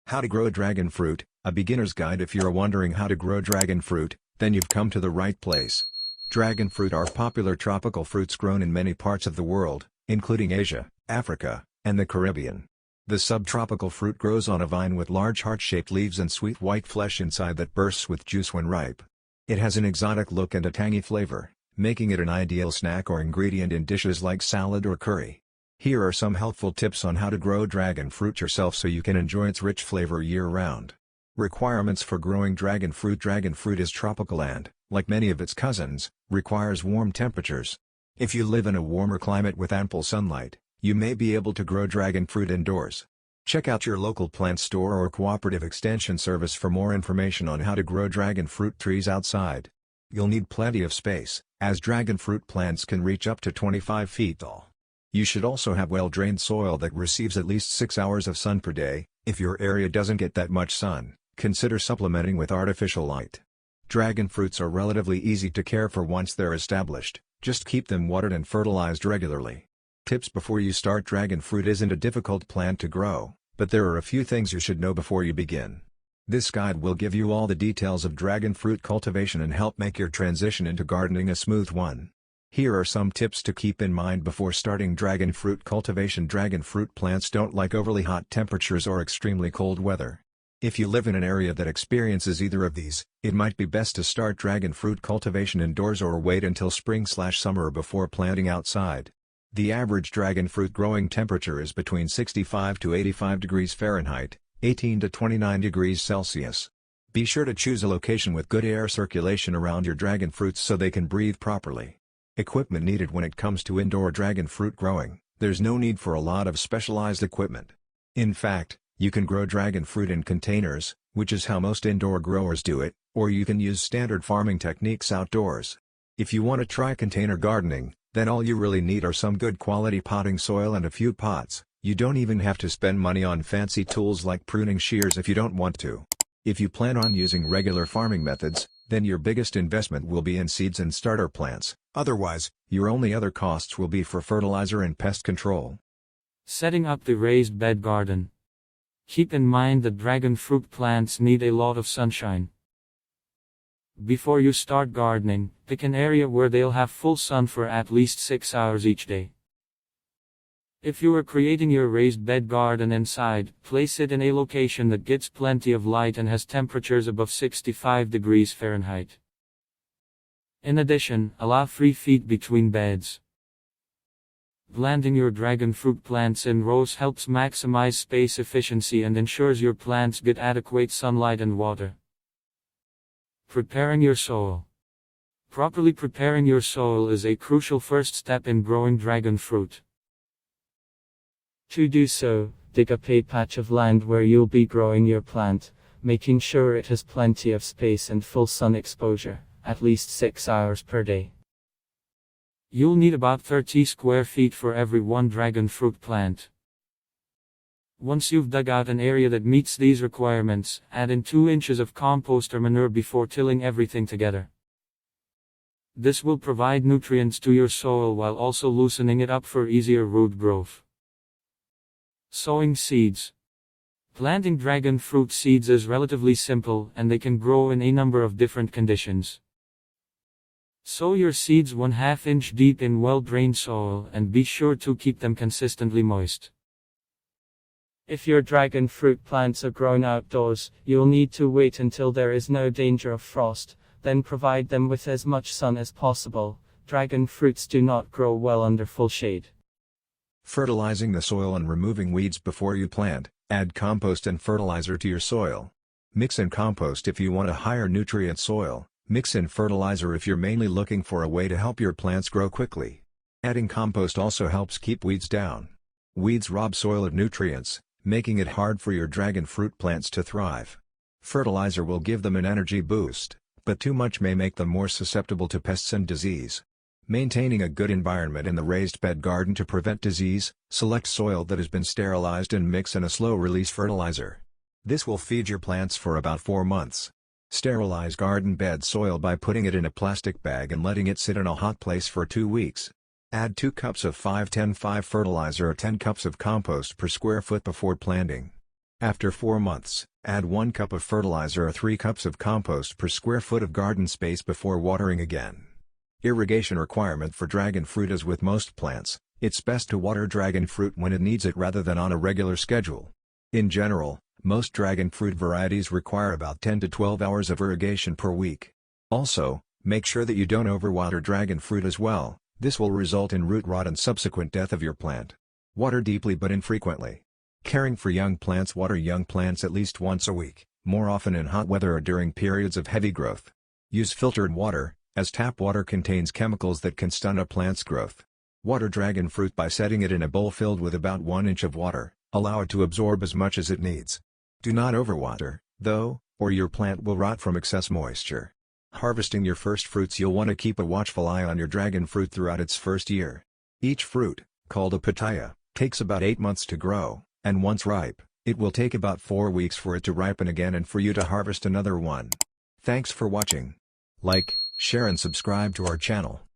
How to grow a dragon fruit, a beginner's guide. If you're wondering how to grow dragon fruit, then you've come to the right place. Dragon fruit are popular tropical fruits grown in many parts of the world, including Asia, Africa, and the Caribbean. The subtropical fruit grows on a vine with large heart-shaped leaves and sweet white flesh inside that bursts with juice when ripe. It has an exotic look and a tangy flavor, making it an ideal snack or ingredient in dishes like salad or curry. Here are some helpful tips on how to grow dragon fruit yourself so you can enjoy its rich flavor year-round. Requirements for growing dragon fruit. Dragon fruit is tropical and, like many of its cousins, requires warm temperatures. If you live in a warmer climate with ample sunlight, you may be able to grow dragon fruit indoors. Check out your local plant store or cooperative extension service for more information on how to grow dragon fruit trees outside. You'll need plenty of space, as dragon fruit plants can reach up to 25 feet tall. You should also have well-drained soil that receives at least 6 hours of sun per day. If your area doesn't get that much sun, consider supplementing with artificial light. Dragon fruits are relatively easy to care for once they're established, just keep them watered and fertilized regularly. Tips before you start. Dragon fruit isn't a difficult plant to grow, but there are a few things you should know before you begin. This guide will give you all the details of dragon fruit cultivation and help make your transition into gardening a smooth one. Here are some tips to keep in mind before starting dragon fruit cultivation. Dragon fruit plants don't like overly hot temperatures or extremely cold weather. If you live in an area that experiences either of these, it might be best to start dragon fruit cultivation indoors or wait until spring/summer before planting outside. The average dragon fruit growing temperature is between 65 to 85 degrees Fahrenheit, 18 to 29 degrees Celsius. Be sure to choose a location with good air circulation around your dragon fruits so they can breathe properly. Equipment needed. When it comes to indoor dragon fruit growing, there's no need for a lot of specialized equipment. In fact, you can grow dragon fruit in containers, which is how most indoor growers do it, or you can use standard farming techniques outdoors. If you want to try container gardening, then all you really need are some good quality potting soil and a few pots. You don't even have to spend money on fancy tools like pruning shears if you don't want to. If you plan on using regular farming methods, then your biggest investment will be in seeds and starter plants. Otherwise, your only other costs will be for fertilizer and pest control. Setting up the raised bed garden. Keep in mind that dragon fruit plants need a lot of sunshine. Before you start gardening, pick an area where they'll have full sun for at least 6 hours each day. If you are creating your raised bed garden inside, place it in a location that gets plenty of light and has temperatures above 65 degrees Fahrenheit. In addition, allow 3 feet between beds. Planting your dragon fruit plants in rows helps maximize space efficiency and ensures your plants get adequate sunlight and water. Preparing your soil. Properly preparing your soil is a crucial first step in growing dragon fruit. To do so, dig up a patch of land where you'll be growing your plant, making sure it has plenty of space and full sun exposure, at least 6 hours per day. You'll need about 30 square feet for every one dragon fruit plant. Once you've dug out an area that meets these requirements, add in 2 inches of compost or manure before tilling everything together. This will provide nutrients to your soil while also loosening it up for easier root growth. Sowing seeds. Planting dragon fruit seeds is relatively simple and they can grow in a number of different conditions. Sow your seeds 1/2 inch deep in well-drained soil and be sure to keep them consistently moist. If your dragon fruit plants are grown outdoors, you'll need to wait until there is no danger of frost, then provide them with as much sun as possible. Dragon fruits do not grow well under full shade. Fertilizing the soil and removing weeds before you plant. Add compost and fertilizer to your soil. Mix in compost if you want a higher nutrient soil. Mix in fertilizer if you're mainly looking for a way to help your plants grow quickly. Adding compost also helps keep weeds down. Weeds rob soil of nutrients, making it hard for your dragon fruit plants to thrive. Fertilizer will give them an energy boost, but too much may make them more susceptible to pests and disease. Maintaining a good environment in the raised bed garden to prevent disease. Select soil that has been sterilized and mix in a slow-release fertilizer. This will feed your plants for about 4 months. Sterilize garden bed soil by putting it in a plastic bag and letting it sit in a hot place for 2 weeks. Add 2 cups of 5-10-5 fertilizer or 10 cups of compost per square foot before planting. After 4 months, add 1 cup of fertilizer or 3 cups of compost per square foot of garden space before watering again. Irrigation requirement for dragon fruit. As with most plants, it's best to water dragon fruit when it needs it rather than on a regular schedule. In general, most dragon fruit varieties require about 10 to 12 hours of irrigation per week. Also, make sure that you don't overwater dragon fruit as well. This will result in root rot and subsequent death of your plant. Water deeply but infrequently. Caring for young plants. Water young plants at least once a week, more often in hot weather or during periods of heavy growth. Use filtered water, as tap water contains chemicals that can stunt a plant's growth. Water dragon fruit by setting it in a bowl filled with about 1 inch of water. Allow it to absorb as much as it needs. Do not overwater, though, or your plant will rot from excess moisture. Harvesting your first fruits. You'll want to keep a watchful eye on your dragon fruit throughout its first year. Each fruit, called a pitaya, takes about 8 months to grow, and once ripe, it will take about 4 weeks for it to ripen again and for you to harvest another one. Thanks for watching. Like, share and subscribe to our channel.